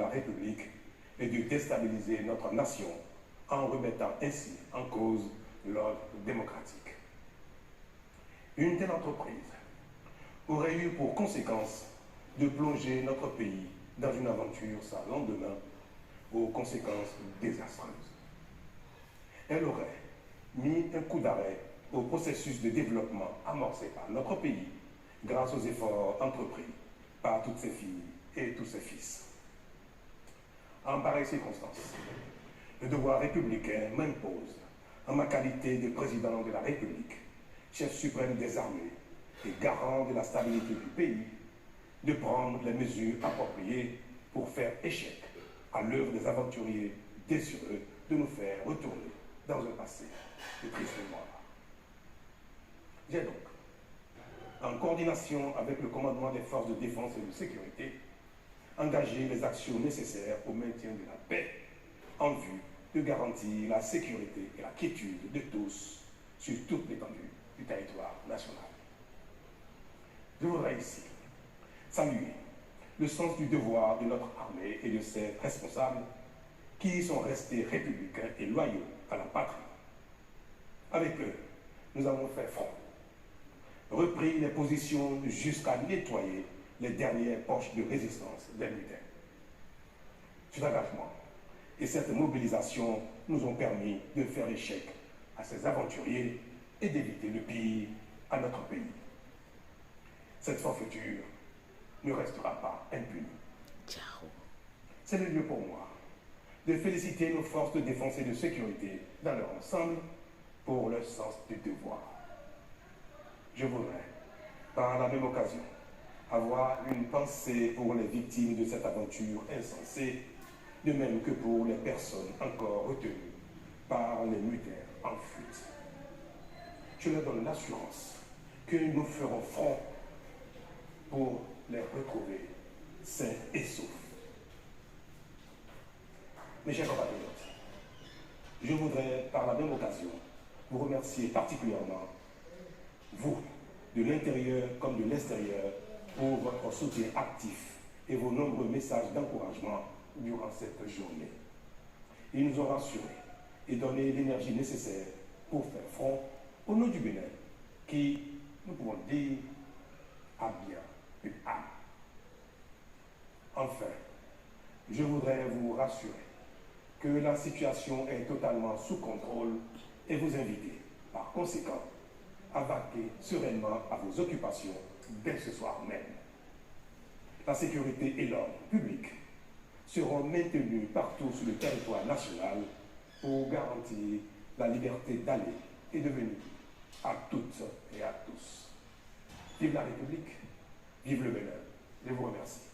la République et de déstabiliser notre nation en remettant ainsi en cause l'ordre démocratique. Une telle entreprise aurait eu pour conséquence de plonger notre pays dans une aventure sans lendemain aux conséquences désastreuses. Elle aurait mis un coup d'arrêt au processus de développement amorcé par notre pays grâce aux efforts entrepris par toutes ses filles et tous ses fils. En pareille circonstance, le devoir républicain m'impose, en ma qualité de président de la République, chef suprême des armées et garant de la stabilité du pays, de prendre les mesures appropriées pour faire échec à l'œuvre des aventuriers désireux de nous faire retourner dans un passé de triste mémoire. J'ai donc, en coordination avec le commandement des forces de défense et de sécurité, engagé les actions nécessaires au maintien de la paix en vue de garantir la sécurité et la quiétude de tous sur toute l'étendue du territoire national. Je voudrais ici saluer le sens du devoir de notre armée et de ses responsables qui sont restés républicains et loyaux à la patrie. Avec eux, nous avons fait front, repris les positions jusqu'à nettoyer les dernières poches de résistance des mutins. Cet engagement et cette mobilisation nous ont permis de faire échec à ces aventuriers et d'éviter le pire à notre pays. Cette forfaiture ne restera pas impunie. C'est le lieu pour moi de féliciter nos forces de défense et de sécurité dans leur ensemble pour leur sens du devoir. Je voudrais, par la même occasion, avoir une pensée pour les victimes de cette aventure insensée, de même que pour les personnes encore retenues par les mutins en fuite. Je leur donne l'assurance que nous ferons front pour les retrouver sains et saufs. Mes chers compatriotes, je voudrais, par la même occasion, vous remercier particulièrement, vous, de l'intérieur comme de l'extérieur, pour votre soutien actif et vos nombreux messages d'encouragement durant cette journée. Ils nous ont rassurés et donné l'énergie nécessaire pour faire front au nom du Bénin, qui, nous pouvons dire, a bien une âme. Enfin, je voudrais vous rassurer que la situation est totalement sous contrôle et vous inviter, par conséquent, à vaquer sereinement à vos occupations dès ce soir même. La sécurité et l'ordre public seront maintenus partout sur le territoire national pour garantir la liberté d'aller et de venir à toutes et à tous. Vive la République, vive le Bénin. Je vous remercie.